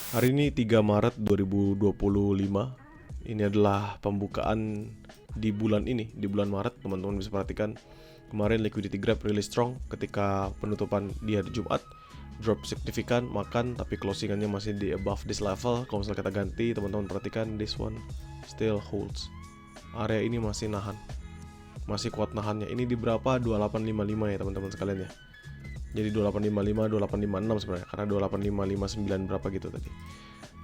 Hari ini 3 Maret 2025. Ini adalah pembukaan di bulan ini, di bulan Maret. Teman-teman bisa perhatikan kemarin liquidity grab really strong ketika penutupan di hari Jumat. Drop signifikan, makan, tapi closingannya masih di above this level. Kalau misalnya kita ganti, teman-teman perhatikan this one still holds. Area ini masih nahan, masih kuat nahannya. Ini di berapa? 2855 ya teman-teman sekalian ya. Jadi 2855, 2856 sebenarnya, karena 28559 berapa gitu tadi.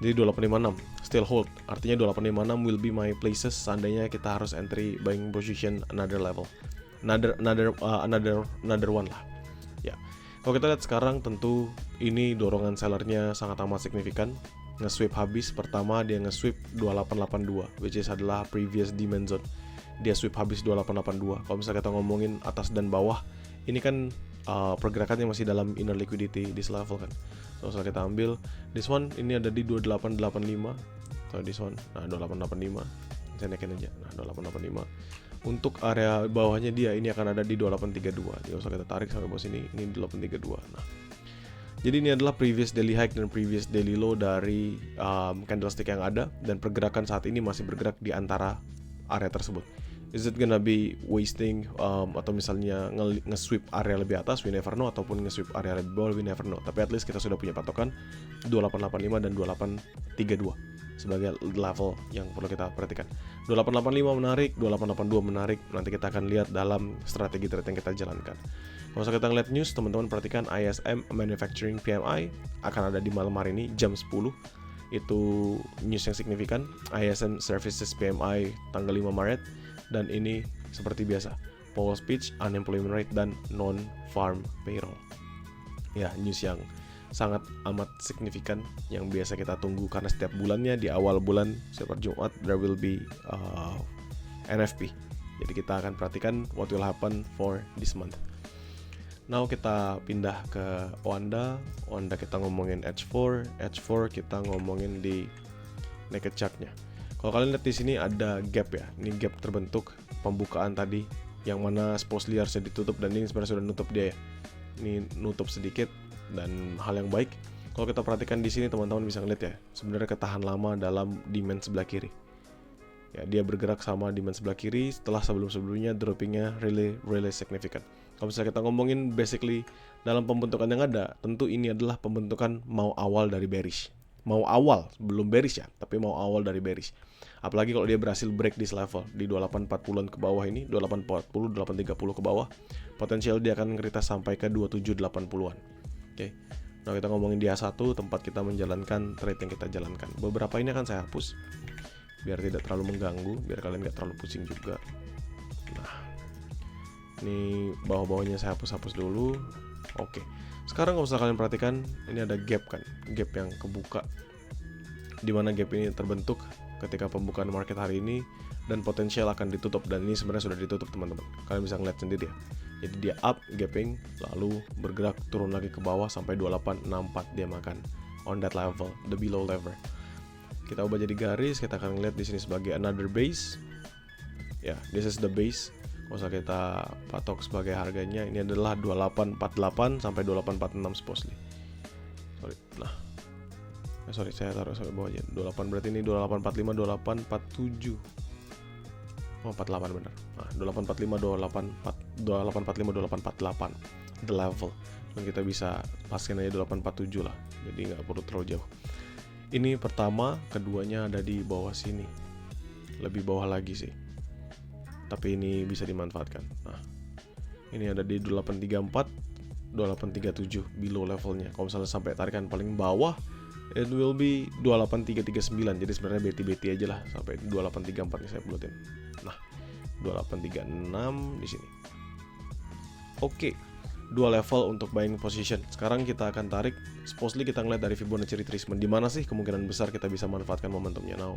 Jadi 2856 still hold. Artinya 2856 will be my places seandainya kita harus entry buying position another level. Another one lah. Ya. Kalau kita lihat sekarang tentu ini dorongan sellernya sangat amat signifikan. Nge-sweep habis, pertama dia nge-sweep 2882 which is adalah previous demand zone. Dia sweep habis 2882. Kalau misalnya kita ngomongin atas dan bawah, ini kan pergerakannya masih dalam inner liquidity this level kan. So misalnya kita ambil this one, ini ada di 2885. So this one, nah 2885. Saya naikin aja. Nah 2885. Untuk area bawahnya dia ini akan ada di 2832. Jadi kalau kita tarik sampai bawah sini, ini 2832. Nah, jadi ini adalah previous daily high dan previous daily low dari candlestick yang ada, dan pergerakan saat ini masih bergerak di antara area tersebut. Is it gonna be wasting atau misalnya nge-sweep area lebih atas, we never know, ataupun nge-sweep area lebih bawah, we never know. Tapi at least kita sudah punya patokan 2885 dan 2832 sebagai level yang perlu kita perhatikan. 2885 menarik, 2882 menarik. Nanti kita akan lihat dalam strategi trade yang kita jalankan. Kalau kita ngeliat news, teman-teman perhatikan ISM Manufacturing PMI akan ada di malam hari ini jam 10. Itu news yang signifikan. ISM Services PMI tanggal 5 Maret. Dan ini seperti biasa, Powell speech, unemployment rate, dan non-farm payroll. Ya, news yang sangat amat signifikan yang biasa kita tunggu, karena setiap bulannya di awal bulan setiap Jumat there will be NFP. Jadi kita akan perhatikan what will happen for this month. Now kita pindah ke Oanda kita ngomongin H4 kita ngomongin di naked chart-nya. Kalau kalian lihat di sini ada gap ya, ini gap terbentuk pembukaan tadi, yang mana supposedly harusnya ditutup, dan ini sebenarnya sudah nutup dia ya. Ini nutup sedikit dan hal yang baik. Kalau kita perhatikan di sini teman-teman bisa ngeliat ya, sebenarnya ketahan lama dalam demand sebelah kiri. Ya, dia bergerak sama demand sebelah kiri setelah sebelum-sebelumnya droppingnya really significant. Kalau misalnya kita ngomongin basically dalam pembentukan yang ada, tentu ini adalah pembentukan mau awal dari bearish. Mau awal, belum bearish ya, tapi mau awal dari bearish. Apalagi kalau dia berhasil break di level di 2840-an ke bawah ini, 2840, 2830 ke bawah, potensial dia akan ngeritas sampai ke 2780-an. Oke. Nah, kita ngomongin di A1, tempat kita menjalankan trade yang kita jalankan. Beberapa ini akan saya hapus biar tidak terlalu mengganggu, biar kalian gak terlalu pusing juga. Nah, ini bawah-bawahnya saya hapus dulu. Oke. Sekarang kalau misalnya kalian perhatikan, ini ada gap kan, gap yang kebuka, dimana gap ini terbentuk ketika pembukaan market hari ini, dan potensial akan ditutup, dan ini sebenarnya sudah ditutup teman-teman. Kalian bisa ngeliat sendiri ya. Jadi dia up, gapping, lalu bergerak turun lagi ke bawah sampai 2864 dia makan on that level, the below level. Kita ubah jadi garis, kita akan ngeliat di sini sebagai another base. Ya, this is the base. Kalau misalnya kita patok sebagai harganya, ini adalah 2848 sampai 2846 supposedly. Sorry, saya taruh sampai bawah aja. 28 berarti ini 2845, 2847. Oh, 48 benar. Nah, 2845, 2845, 2848. The level. Dan kita bisa paskan aja 2847 lah. Jadi nggak perlu terlalu jauh. Ini pertama, keduanya ada di bawah sini. Lebih bawah lagi sih. Tapi ini bisa dimanfaatkan. Nah, ini ada di 2834, 2837 below levelnya. Kalau misalnya sampai tarikan paling bawah, it will be 28339. Jadi sebenarnya beti aja lah sampai 2834 nih saya buletin. Nah, 2836 di sini. Oke. Dua level untuk buying position. Sekarang kita akan tarik, supposedly kita ngeliat dari Fibonacci retracement, di mana sih kemungkinan besar kita bisa manfaatkan momentumnya. Now,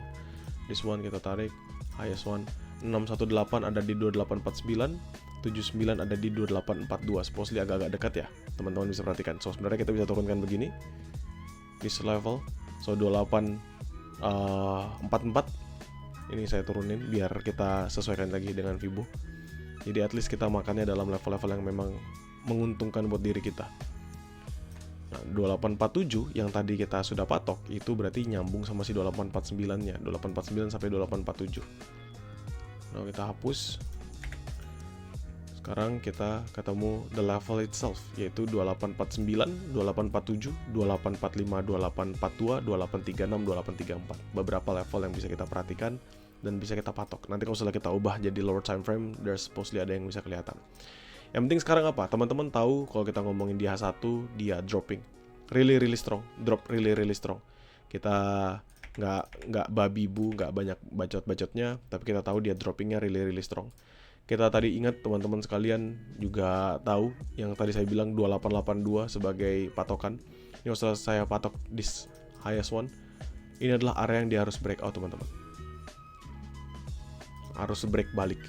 this one kita tarik, highest one 618 ada di 2849, 79 ada di 2842. Supposedly agak-agak dekat ya, teman-teman bisa perhatikan. So sebenarnya kita bisa turunkan begini, this level, so 2844 ini saya turunin biar kita sesuaikan lagi dengan Fibo. Jadi at least kita makannya dalam level-level yang memang menguntungkan buat diri kita. Nah, 2847 yang tadi kita sudah patok itu berarti nyambung sama si 2849-nya, 2849 sampai 2847. Nah, kita hapus. Sekarang kita ketemu the level itself, yaitu 2849, 2847, 2845, 2842, 2836, 2834. Beberapa level yang bisa kita perhatikan dan bisa kita patok. Nanti kalau setelah kita ubah jadi lower time frame, there's supposedly ada yang bisa kelihatan. Yang penting sekarang apa? Teman-teman tahu kalau kita ngomongin di H1, dia dropping really strong, drop really strong. Kita nggak babi bu, nggak banyak bacot-bacotnya, tapi kita tahu dia droppingnya really strong. Kita tadi ingat teman-teman sekalian juga tahu yang tadi saya bilang 2882 sebagai patokan. Ini setelah saya patok this highest one, ini adalah area yang dia harus breakout teman-teman. Harus break balik.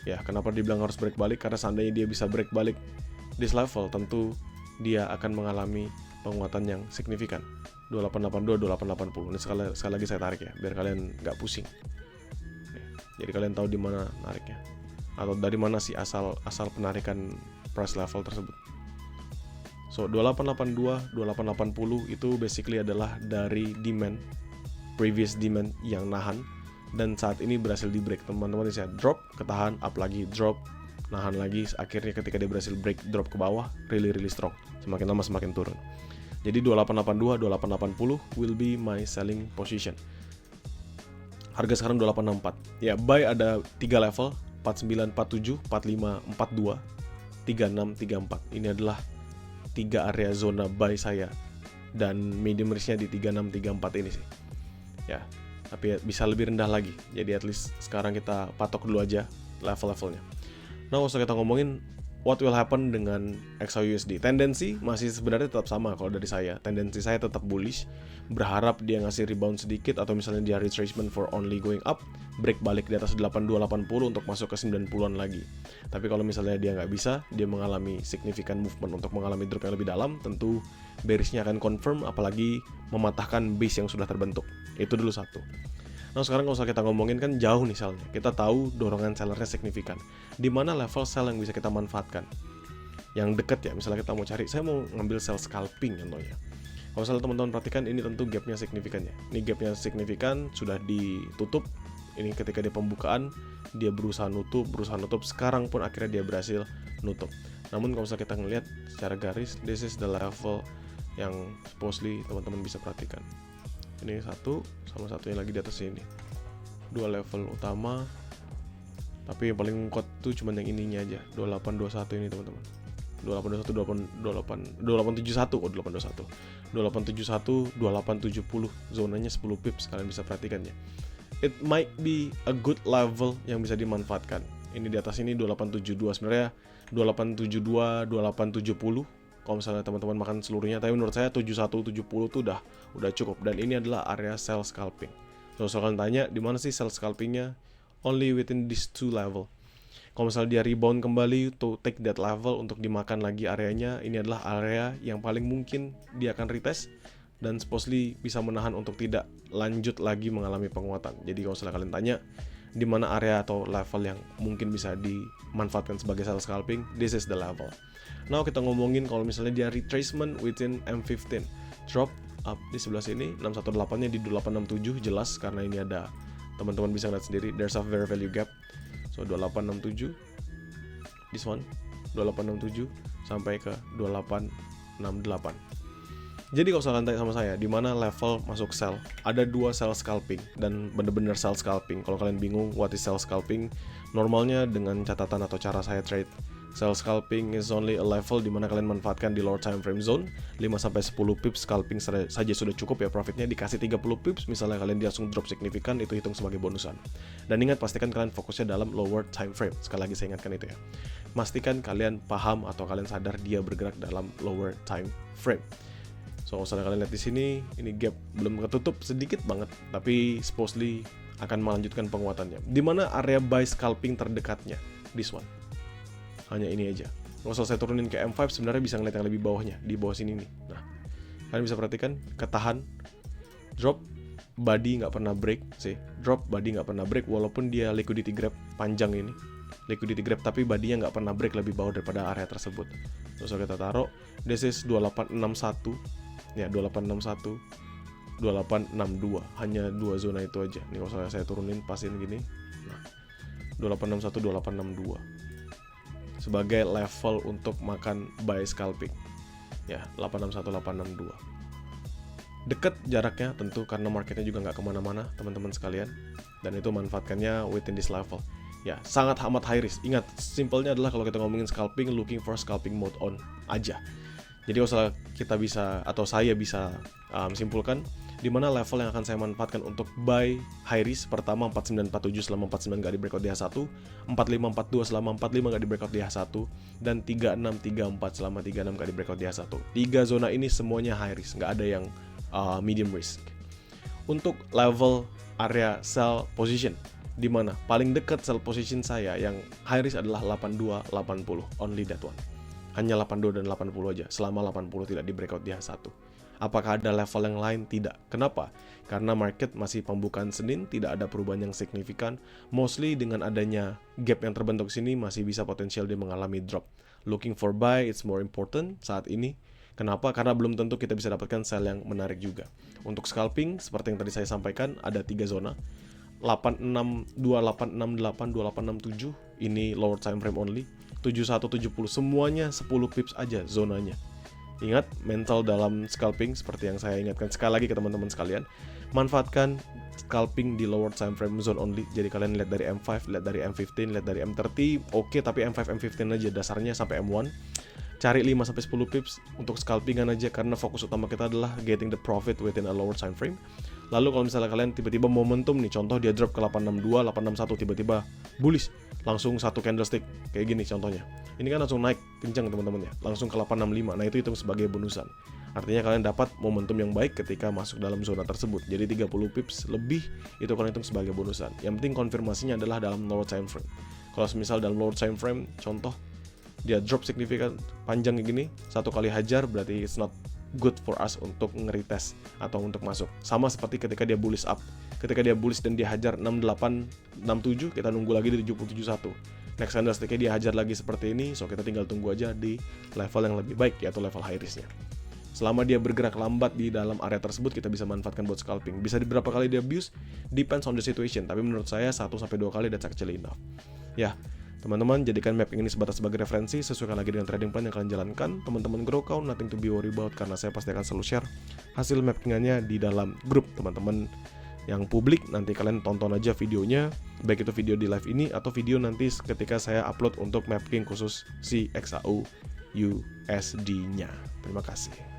Ya, kenapa dibilang harus break balik? Karena seandainya dia bisa break balik this level, tentu dia akan mengalami penguatan yang signifikan. 2882, 2880. Ini sekali lagi saya tarik ya, biar kalian nggak pusing. Jadi kalian tahu di mana nariknya, atau dari mana sih asal penarikan price level tersebut. So 2882, 2880 itu basically adalah dari demand, previous demand yang nahan, dan saat ini berhasil di break. Teman-teman bisa drop, ketahan, up lagi, drop, nahan lagi, akhirnya ketika dia berhasil break, drop ke bawah, really strong. Semakin lama semakin turun. Jadi 2882, 2880 will be my selling position. Harga sekarang 2864. Ya, buy ada 3 level, 4947, 4542, 3634. Ini adalah 3 area zona buy saya, dan medium risknya di 3634 ini sih. Ya, tapi bisa lebih rendah lagi. Jadi at least sekarang kita patok dulu aja level-levelnya. Nah, usah kita ngomongin what will happen dengan XAUUSD. Tendensi masih sebenarnya tetap sama kalau dari saya. Tendensi saya tetap bullish, berharap dia ngasih rebound sedikit, atau misalnya dia retracement for only going up, break balik di atas 8280 untuk masuk ke 90-an lagi. Tapi kalau misalnya dia nggak bisa, dia mengalami significant movement untuk mengalami drop yang lebih dalam, tentu bearishnya akan confirm, apalagi mematahkan base yang sudah terbentuk. Itu dulu satu. Nah, sekarang kalau kita ngomongin kan jauh nih selnya. Kita tahu dorongan sellernya signifikan. Di mana level sell yang bisa kita manfaatkan? Yang deket ya, misalnya kita mau cari, saya mau ngambil sell scalping contohnya. Kalau misalnya teman-teman perhatikan, ini tentu gapnya signifikan ya. Ini gapnya signifikan, sudah ditutup. Ini ketika dia pembukaan, dia berusaha nutup. Sekarang pun akhirnya dia berhasil nutup. Namun kalau misalnya kita ngelihat secara garis, this is the level yang supposedly teman-teman bisa perhatikan. Ini satu, sama satunya lagi di atas ini. 2 level utama. Tapi yang paling kuat tuh cuma yang ininya aja, 2821 ini teman-teman. 2821, 2871, 2870, zonanya 10 pips, kalian bisa perhatikan ya. It might be a good level yang bisa dimanfaatkan. Ini di atas ini 2872, sebenarnya 2872, 2870. Kalau misalnya teman-teman makan seluruhnya, tapi menurut saya 7170 tuh udah cukup, dan ini adalah area sell scalping. So kalian tanya, di mana sih sell scalpingnya? Only within these 2 level. Kalau misalnya dia rebound kembali to take that level untuk dimakan lagi areanya, ini adalah area yang paling mungkin dia akan retest dan supposedly bisa menahan untuk tidak lanjut lagi mengalami penguatan. Jadi kalau misalnya kalian tanya di mana area atau level yang mungkin bisa dimanfaatkan sebagai sell scalping, this is the level. Now kita ngomongin kalau misalnya dia retracement within M15, drop up di sebelah sini, 618-nya di 2867, jelas karena ini ada, teman-teman bisa lihat sendiri, there's a fair value gap. So 2867, this one, 2867 sampai ke 2868. Jadi kalau kalian tanya sama saya, di mana level masuk sell? Ada 2 sell scalping dan bener-bener sell scalping. Kalau kalian bingung what is sell scalping, normalnya dengan catatan atau cara saya trade, sell scalping is only a level di mana kalian manfaatkan di lower time frame zone. 5-10 pips scalping saja sudah cukup ya, profitnya dikasih 30 pips, misalnya kalian langsung drop signifikan, itu hitung sebagai bonusan. Dan ingat, pastikan kalian fokusnya dalam lower time frame. Sekali lagi saya ingatkan itu ya. Pastikan kalian paham atau kalian sadar dia bergerak dalam lower time frame. So, kalau kalian lihat di sini, ini gap belum ketutup sedikit banget, tapi supposedly akan melanjutkan penguatannya. Di mana area buy scalping terdekatnya? This one. Hanya ini aja. Kalau saya turunin ke M5, sebenarnya bisa ngeliat yang lebih bawahnya, di bawah sini nih. Nah, kalian bisa perhatikan, ketahan, drop, body nggak pernah break, sih. Drop, body nggak pernah break, walaupun dia liquidity grab panjang ini. Liquidity grab, tapi badinya nggak pernah break lebih bawah daripada area tersebut. Terus kita taruh, this is 2861, Ya, 2861, 2862. Hanya 2 zona itu aja. Nih kalau saya turunin pasin gini. Nah, 2861, 2862. Sebagai level untuk makan buy scalping. Ya, 861, 862. Deket jaraknya tentu karena marketnya juga nggak kemana-mana teman-teman sekalian, dan itu manfaatkannya within this level. Ya, sangat amat high risk. Ingat, simpelnya adalah kalau kita ngomongin scalping, looking for scalping mode on aja. Jadi kalau kita bisa atau saya bisa simpulkan di mana level yang akan saya manfaatkan untuk buy high risk. Pertama 4947 selama 49 nggak di breakout di H1, 4542 selama 45 nggak di breakout di H1, dan 3634 selama 36 nggak di breakout di H1. 3 zona ini semuanya high risk, nggak ada yang medium risk. Untuk level area sell position, di mana paling dekat sell position saya yang high risk adalah 8280, only that one. Hanya 82 dan 80 aja, selama 80 tidak di breakout di H1. Apakah ada level yang lain? Tidak. Kenapa? Karena market masih pembukaan Senin, tidak ada perubahan yang signifikan. Mostly dengan adanya gap yang terbentuk sini masih bisa potensial dia mengalami drop. Looking for buy, it's more important saat ini. Kenapa? Karena belum tentu kita bisa dapatkan sell yang menarik juga. Untuk scalping, seperti yang tadi saya sampaikan, ada 3 zona. 86, 2868, 2867, ini lower time frame only. 7170, semuanya 10 pips aja zonanya. Ingat, mental dalam scalping seperti yang saya ingatkan sekali lagi ke teman-teman sekalian, manfaatkan scalping di lower time frame zone only. Jadi kalian lihat dari M5, lihat dari M15, lihat dari M30, oke, tapi M5, M15 aja dasarnya sampai M1. Cari 5-10 pips untuk scalpingan aja, karena fokus utama kita adalah getting the profit within a lower time frame. Lalu kalau misalnya kalian tiba-tiba momentum nih, contoh dia drop ke 862, 861, tiba-tiba bullish, langsung satu candlestick kayak gini contohnya. Ini kan langsung naik kencang teman-teman ya, langsung ke 865. Nah, itu hitung sebagai bonusan. Artinya kalian dapat momentum yang baik ketika masuk dalam zona tersebut. Jadi 30 pips lebih itu kalian hitung sebagai bonusan. Yang penting konfirmasinya adalah dalam lower time frame. Kalau misal dalam lower time frame, contoh dia drop signifikan panjang kayak gini, satu kali hajar, berarti it's not good for us untuk nge-retest atau untuk masuk. Sama seperti ketika dia bullish up. Ketika dia bullish dan dia hajar 6867, kita nunggu lagi di 771. Next candlestick-nya dia hajar lagi seperti ini, so kita tinggal tunggu aja di level yang lebih baik, yaitu level high risk-nya. Selama dia bergerak lambat di dalam area tersebut, kita bisa manfaatkan buat scalping. Bisa berapa kali dia abuse? Depends on the situation, tapi menurut saya 1-2 kali that's actually enough. Ya, teman-teman, jadikan mapping ini sebatas sebagai referensi, sesuaikan lagi dengan trading plan yang kalian jalankan. Teman-teman grow count, nothing to be worried about, karena saya pasti akan selalu share hasil mappingannya di dalam grup teman-teman yang publik. Nanti kalian tonton aja videonya, baik itu video di live ini atau video nanti ketika saya upload untuk mapping khusus si XAU USD-nya. Terima kasih.